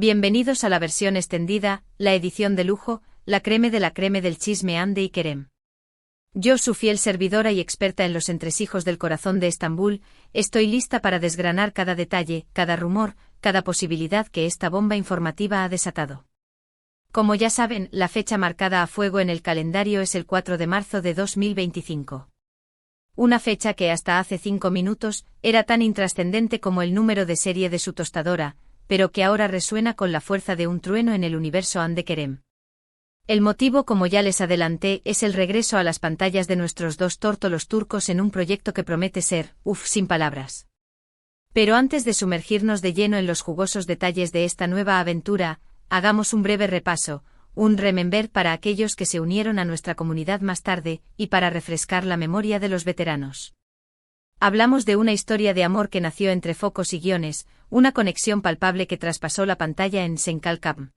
Bienvenidos a la versión extendida, la edición de lujo, la creme de la creme del chisme Hande y Kerem. Yo, su fiel servidora y experta en los entresijos del corazón de Estambul, estoy lista para desgranar cada detalle, cada rumor, cada posibilidad que esta bomba informativa ha desatado. Como ya saben, la fecha marcada a fuego en el calendario es el 4 de marzo de 2025. Una fecha que hasta hace 5 minutos era tan intrascendente como el número de serie de su tostadora, pero que ahora resuena con la fuerza de un trueno en el universo Hande Kerem. El motivo, como ya les adelanté, es el regreso a las pantallas de nuestros dos tórtolos turcos en un proyecto que promete ser, sin palabras. Pero antes de sumergirnos de lleno en los jugosos detalles de esta nueva aventura, hagamos un breve repaso, un remember para aquellos que se unieron a nuestra comunidad más tarde, y para refrescar la memoria de los veteranos. Hablamos de una historia de amor que nació entre focos y guiones, una conexión palpable que traspasó la pantalla en Senkalkam.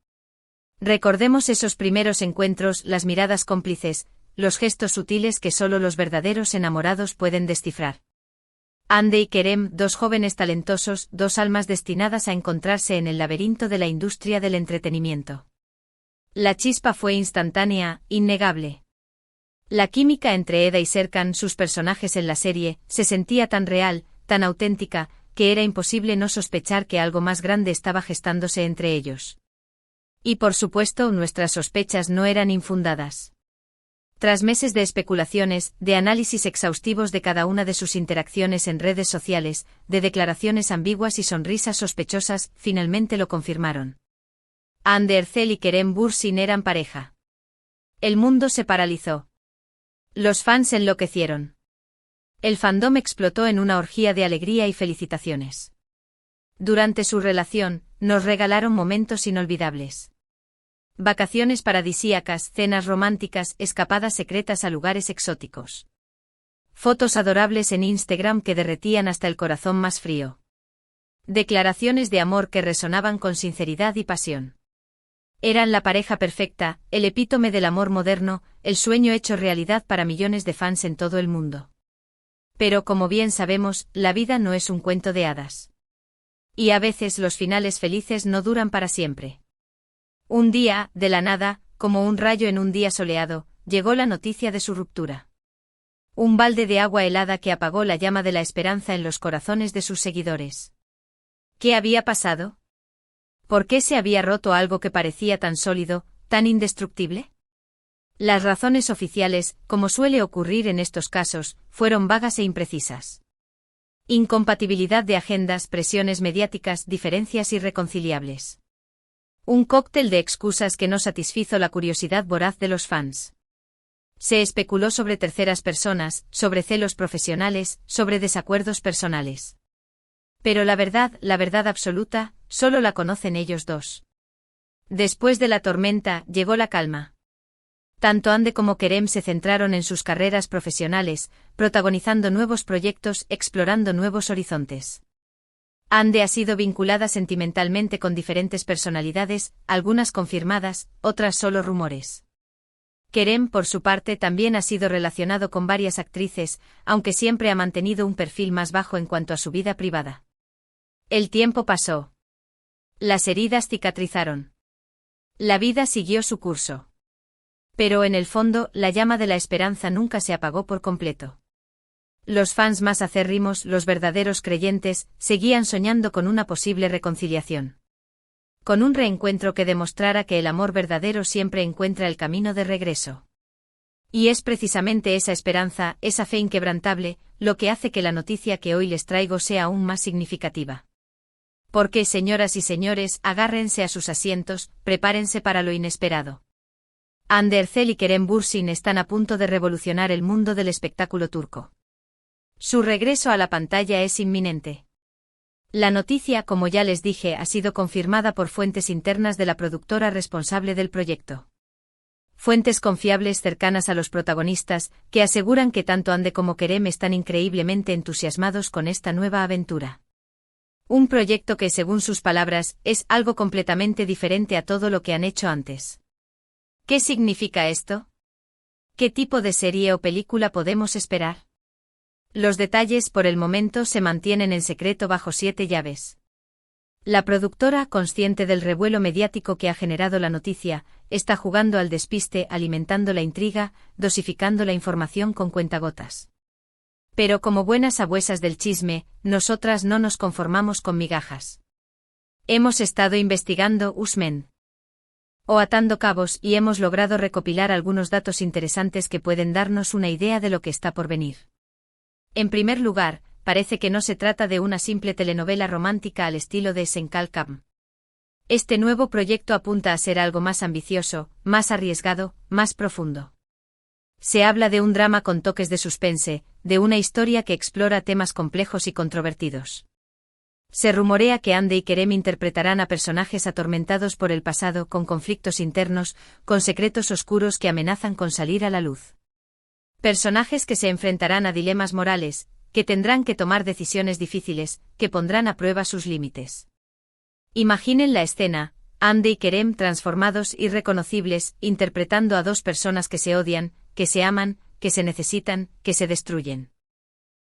Recordemos esos primeros encuentros, las miradas cómplices, los gestos sutiles que solo los verdaderos enamorados pueden descifrar. Hande y Kerem, dos jóvenes talentosos, dos almas destinadas a encontrarse en el laberinto de la industria del entretenimiento. La chispa fue instantánea, innegable. La química entre Eda y Serkan, sus personajes en la serie, se sentía tan real, tan auténtica, que era imposible no sospechar que algo más grande estaba gestándose entre ellos. Y por supuesto, nuestras sospechas no eran infundadas. Tras meses de especulaciones, de análisis exhaustivos de cada una de sus interacciones en redes sociales, de declaraciones ambiguas y sonrisas sospechosas, finalmente lo confirmaron. Hande Erçel y Kerem Bürsin eran pareja. El mundo se paralizó. Los fans enloquecieron. El fandom explotó en una orgía de alegría y felicitaciones. Durante su relación, nos regalaron momentos inolvidables. Vacaciones paradisíacas, cenas románticas, escapadas secretas a lugares exóticos. Fotos adorables en Instagram que derretían hasta el corazón más frío. Declaraciones de amor que resonaban con sinceridad y pasión. Eran la pareja perfecta, el epítome del amor moderno, el sueño hecho realidad para millones de fans en todo el mundo. Pero como bien sabemos, la vida no es un cuento de hadas. Y a veces los finales felices no duran para siempre. Un día, de la nada, como un rayo en un día soleado, llegó la noticia de su ruptura. Un balde de agua helada que apagó la llama de la esperanza en los corazones de sus seguidores. ¿Qué había pasado? ¿Por qué se había roto algo que parecía tan sólido, tan indestructible? Las razones oficiales, como suele ocurrir en estos casos, fueron vagas e imprecisas. Incompatibilidad de agendas, presiones mediáticas, diferencias irreconciliables. Un cóctel de excusas que no satisfizo la curiosidad voraz de los fans. Se especuló sobre terceras personas, sobre celos profesionales, sobre desacuerdos personales. Pero la verdad absoluta, solo la conocen ellos dos. Después de la tormenta, llegó la calma. Tanto Hande como Kerem se centraron en sus carreras profesionales, protagonizando nuevos proyectos, explorando nuevos horizontes. Hande ha sido vinculada sentimentalmente con diferentes personalidades, algunas confirmadas, otras solo rumores. Kerem, por su parte, también ha sido relacionado con varias actrices, aunque siempre ha mantenido un perfil más bajo en cuanto a su vida privada. El tiempo pasó. Las heridas cicatrizaron. La vida siguió su curso. Pero en el fondo, la llama de la esperanza nunca se apagó por completo. Los fans más acérrimos, los verdaderos creyentes, seguían soñando con una posible reconciliación. Con un reencuentro que demostrara que el amor verdadero siempre encuentra el camino de regreso. Y es precisamente esa esperanza, esa fe inquebrantable, lo que hace que la noticia que hoy les traigo sea aún más significativa. Porque, señoras y señores, agárrense a sus asientos, prepárense para lo inesperado. Hande Erçel y Kerem Bürsin están a punto de revolucionar el mundo del espectáculo turco. Su regreso a la pantalla es inminente. La noticia, como ya les dije, ha sido confirmada por fuentes internas de la productora responsable del proyecto. Fuentes confiables cercanas a los protagonistas, que aseguran que tanto Hande como Kerem están increíblemente entusiasmados con esta nueva aventura. Un proyecto que, según sus palabras, es algo completamente diferente a todo lo que han hecho antes. ¿Qué significa esto? ¿Qué tipo de serie o película podemos esperar? Los detalles por el momento se mantienen en secreto bajo 7 llaves. La productora, consciente del revuelo mediático que ha generado la noticia, está jugando al despiste, alimentando la intriga, dosificando la información con cuentagotas. Pero como buenas sabuesas del chisme, nosotras no nos conformamos con migajas. Hemos estado investigando o atando cabos y hemos logrado recopilar algunos datos interesantes que pueden darnos una idea de lo que está por venir. En primer lugar, parece que no se trata de una simple telenovela romántica al estilo de Senkalkam. Este nuevo proyecto apunta a ser algo más ambicioso, más arriesgado, más profundo. Se habla de un drama con toques de suspense, de una historia que explora temas complejos y controvertidos. Se rumorea que Hande y Kerem interpretarán a personajes atormentados por el pasado, con conflictos internos, con secretos oscuros que amenazan con salir a la luz. Personajes que se enfrentarán a dilemas morales, que tendrán que tomar decisiones difíciles, que pondrán a prueba sus límites. Imaginen la escena, Hande y Kerem transformados irreconocibles, interpretando a dos personas que se odian, que se aman, que se necesitan, que se destruyen.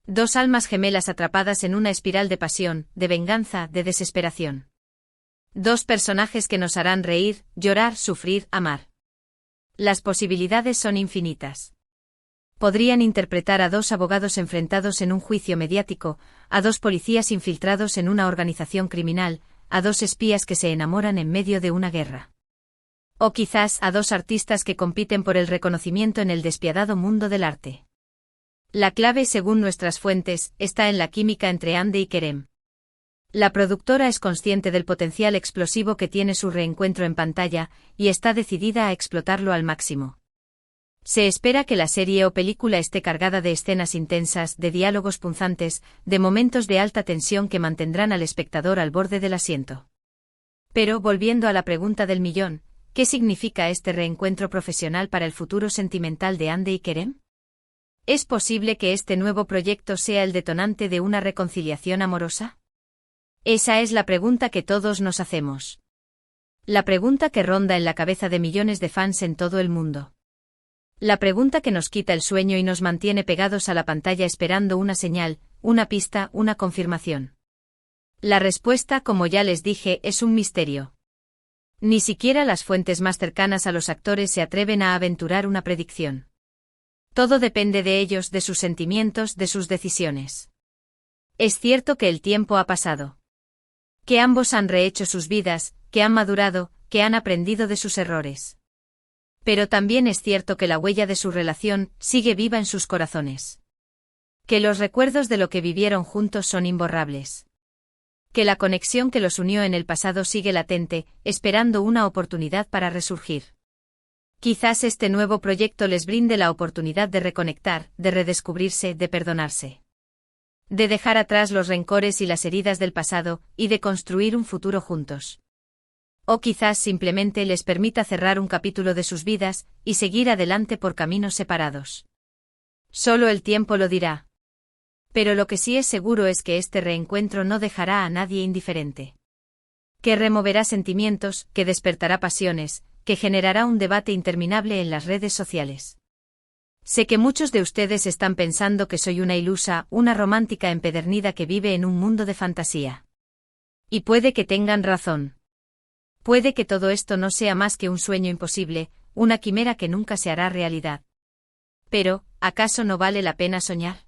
Dos almas gemelas atrapadas en una espiral de pasión, de venganza, de desesperación. Dos personajes que nos harán reír, llorar, sufrir, amar. Las posibilidades son infinitas. Podrían interpretar a dos abogados enfrentados en un juicio mediático, a dos policías infiltrados en una organización criminal, a dos espías que se enamoran en medio de una guerra. O quizás a dos artistas que compiten por el reconocimiento en el despiadado mundo del arte. La clave, según nuestras fuentes, está en la química entre Hande y Kerem. La productora es consciente del potencial explosivo que tiene su reencuentro en pantalla, y está decidida a explotarlo al máximo. Se espera que la serie o película esté cargada de escenas intensas, de diálogos punzantes, de momentos de alta tensión que mantendrán al espectador al borde del asiento. Pero, volviendo a la pregunta del millón, ¿qué significa este reencuentro profesional para el futuro sentimental de Hande y Kerem? ¿Es posible que este nuevo proyecto sea el detonante de una reconciliación amorosa? Esa es la pregunta que todos nos hacemos. La pregunta que ronda en la cabeza de millones de fans en todo el mundo. La pregunta que nos quita el sueño y nos mantiene pegados a la pantalla esperando una señal, una pista, una confirmación. La respuesta, como ya les dije, es un misterio. Ni siquiera las fuentes más cercanas a los actores se atreven a aventurar una predicción. Todo depende de ellos, de sus sentimientos, de sus decisiones. Es cierto que el tiempo ha pasado. Que ambos han rehecho sus vidas, que han madurado, que han aprendido de sus errores. Pero también es cierto que la huella de su relación sigue viva en sus corazones. Que los recuerdos de lo que vivieron juntos son imborrables. Que la conexión que los unió en el pasado sigue latente, esperando una oportunidad para resurgir. Quizás este nuevo proyecto les brinde la oportunidad de reconectar, de redescubrirse, de perdonarse. De dejar atrás los rencores y las heridas del pasado, y de construir un futuro juntos. O quizás simplemente les permita cerrar un capítulo de sus vidas, y seguir adelante por caminos separados. Solo el tiempo lo dirá. Pero lo que sí es seguro es que este reencuentro no dejará a nadie indiferente. Que removerá sentimientos, que despertará pasiones, que generará un debate interminable en las redes sociales. Sé que muchos de ustedes están pensando que soy una ilusa, una romántica empedernida que vive en un mundo de fantasía. Y puede que tengan razón. Puede que todo esto no sea más que un sueño imposible, una quimera que nunca se hará realidad. Pero, ¿acaso no vale la pena soñar?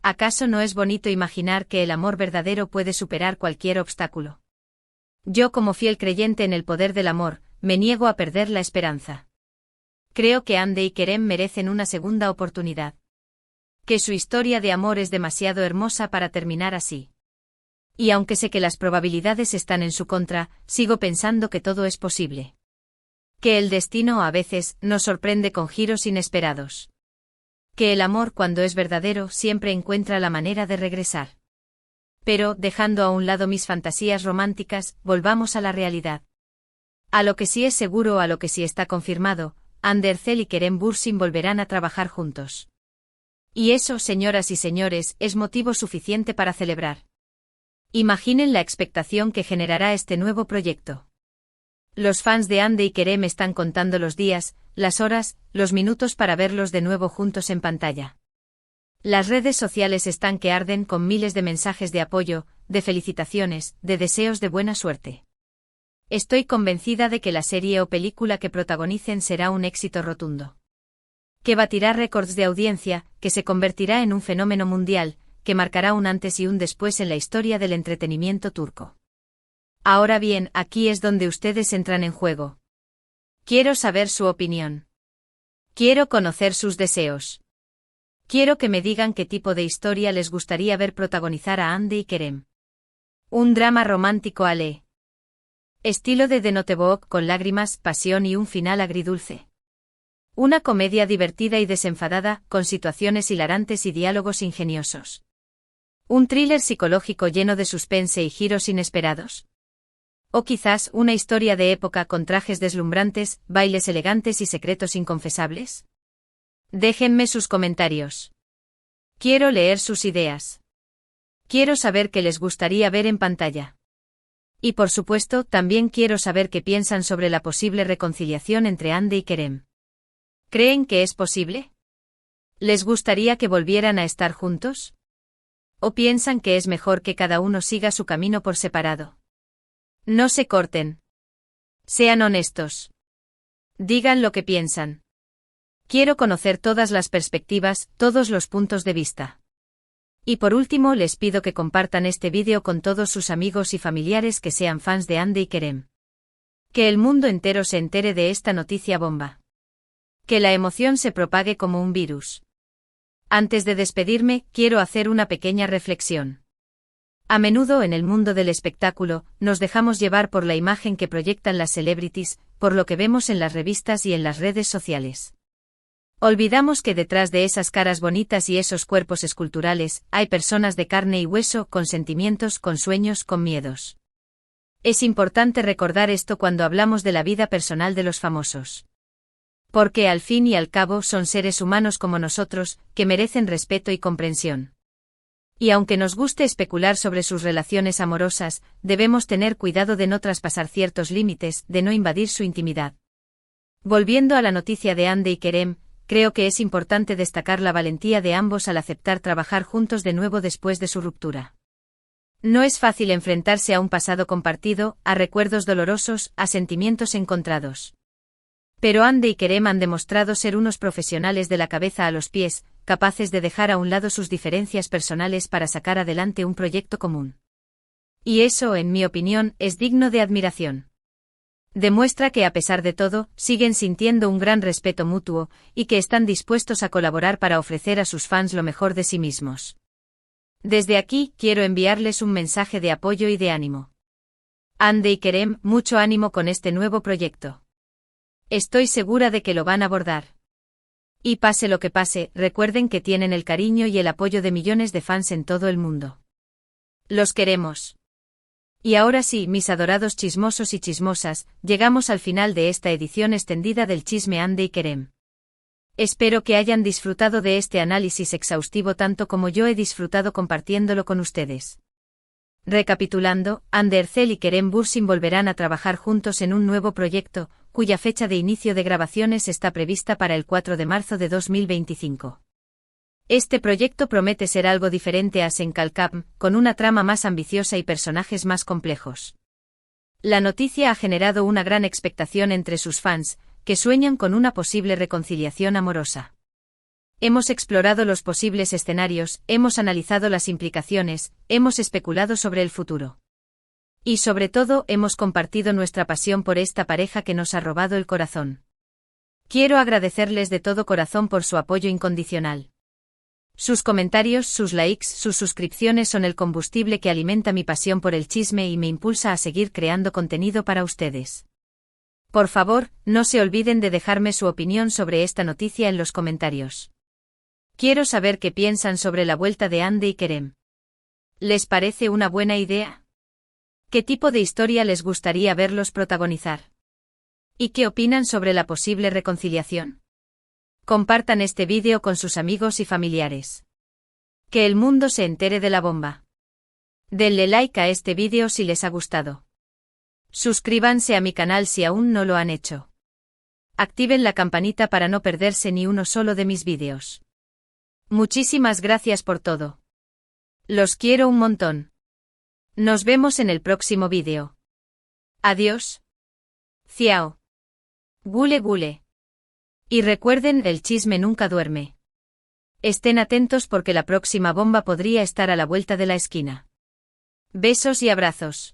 ¿Acaso no es bonito imaginar que el amor verdadero puede superar cualquier obstáculo? Yo, como fiel creyente en el poder del amor, me niego a perder la esperanza. Creo que Hande y Kerem merecen una segunda oportunidad. Que su historia de amor es demasiado hermosa para terminar así. Y aunque sé que las probabilidades están en su contra, sigo pensando que todo es posible. Que el destino a veces nos sorprende con giros inesperados. Que el amor, cuando es verdadero, siempre encuentra la manera de regresar. Pero, dejando a un lado mis fantasías románticas, volvamos a la realidad. A lo que sí es seguro, a lo que sí está confirmado, Hande Erçel y Kerem Bürsin volverán a trabajar juntos. Y eso, señoras y señores, es motivo suficiente para celebrar. Imaginen la expectación que generará este nuevo proyecto. Los fans de Hande y Kerem están contando los días, las horas, los minutos para verlos de nuevo juntos en pantalla. Las redes sociales están que arden con miles de mensajes de apoyo, de felicitaciones, de deseos de buena suerte. Estoy convencida de que la serie o película que protagonicen será un éxito rotundo. Que batirá récords de audiencia, que se convertirá en un fenómeno mundial, que marcará un antes y un después en la historia del entretenimiento turco. Ahora bien, aquí es donde ustedes entran en juego. Quiero saber su opinión. Quiero conocer sus deseos. Quiero que me digan qué tipo de historia les gustaría ver protagonizar a Hande y Kerem. Un drama romántico estilo de The Notebook con lágrimas, pasión y un final agridulce. Una comedia divertida y desenfadada, con situaciones hilarantes y diálogos ingeniosos. Un thriller psicológico lleno de suspense y giros inesperados. O quizás una historia de época con trajes deslumbrantes, bailes elegantes y secretos inconfesables. Déjenme sus comentarios. Quiero leer sus ideas. Quiero saber qué les gustaría ver en pantalla. Y por supuesto, también quiero saber qué piensan sobre la posible reconciliación entre Hande y Kerem. ¿Creen que es posible? ¿Les gustaría que volvieran a estar juntos? ¿O piensan que es mejor que cada uno siga su camino por separado? No se corten. Sean honestos. Digan lo que piensan. Quiero conocer todas las perspectivas, todos los puntos de vista. Y por último les pido que compartan este vídeo con todos sus amigos y familiares que sean fans de Hande y Kerem. Que el mundo entero se entere de esta noticia bomba. Que la emoción se propague como un virus. Antes de despedirme, quiero hacer una pequeña reflexión. A menudo en el mundo del espectáculo, nos dejamos llevar por la imagen que proyectan las celebrities, por lo que vemos en las revistas y en las redes sociales. Olvidamos que detrás de esas caras bonitas y esos cuerpos esculturales, hay personas de carne y hueso, con sentimientos, con sueños, con miedos. Es importante recordar esto cuando hablamos de la vida personal de los famosos. Porque al fin y al cabo son seres humanos como nosotros, que merecen respeto y comprensión. Y aunque nos guste especular sobre sus relaciones amorosas, debemos tener cuidado de no traspasar ciertos límites, de no invadir su intimidad. Volviendo a la noticia de Hande y Kerem, creo que es importante destacar la valentía de ambos al aceptar trabajar juntos de nuevo después de su ruptura. No es fácil enfrentarse a un pasado compartido, a recuerdos dolorosos, a sentimientos encontrados. Pero Hande y Kerem han demostrado ser unos profesionales de la cabeza a los pies, capaces de dejar a un lado sus diferencias personales para sacar adelante un proyecto común. Y eso, en mi opinión, es digno de admiración. Demuestra que a pesar de todo, siguen sintiendo un gran respeto mutuo, y que están dispuestos a colaborar para ofrecer a sus fans lo mejor de sí mismos. Desde aquí, quiero enviarles un mensaje de apoyo y de ánimo. Hande y Kerem, mucho ánimo con este nuevo proyecto. Estoy segura de que lo van a abordar. Y pase lo que pase, recuerden que tienen el cariño y el apoyo de millones de fans en todo el mundo. Los queremos. Y ahora sí, mis adorados chismosos y chismosas, llegamos al final de esta edición extendida del chisme Hande y Kerem. Espero que hayan disfrutado de este análisis exhaustivo tanto como yo he disfrutado compartiéndolo con ustedes. Recapitulando, Hande Erçel y Kerem Bürsin volverán a trabajar juntos en un nuevo proyecto, cuya fecha de inicio de grabaciones está prevista para el 4 de marzo de 2025. Este proyecto promete ser algo diferente a Sen Kalkam, con una trama más ambiciosa y personajes más complejos. La noticia ha generado una gran expectación entre sus fans, que sueñan con una posible reconciliación amorosa. Hemos explorado los posibles escenarios, hemos analizado las implicaciones, hemos especulado sobre el futuro. Y sobre todo, hemos compartido nuestra pasión por esta pareja que nos ha robado el corazón. Quiero agradecerles de todo corazón por su apoyo incondicional. Sus comentarios, sus likes, sus suscripciones son el combustible que alimenta mi pasión por el chisme y me impulsa a seguir creando contenido para ustedes. Por favor, no se olviden de dejarme su opinión sobre esta noticia en los comentarios. Quiero saber qué piensan sobre la vuelta de Hande y Kerem. ¿Les parece una buena idea? ¿Qué tipo de historia les gustaría verlos protagonizar? ¿Y qué opinan sobre la posible reconciliación? Compartan este vídeo con sus amigos y familiares. Que el mundo se entere de la bomba. Denle like a este vídeo si les ha gustado. Suscríbanse a mi canal si aún no lo han hecho. Activen la campanita para no perderse ni uno solo de mis vídeos. Muchísimas gracias por todo. Los quiero un montón. Nos vemos en el próximo vídeo. Adiós. Ciao. Gule gule. Y recuerden, el chisme nunca duerme. Estén atentos porque la próxima bomba podría estar a la vuelta de la esquina. Besos y abrazos.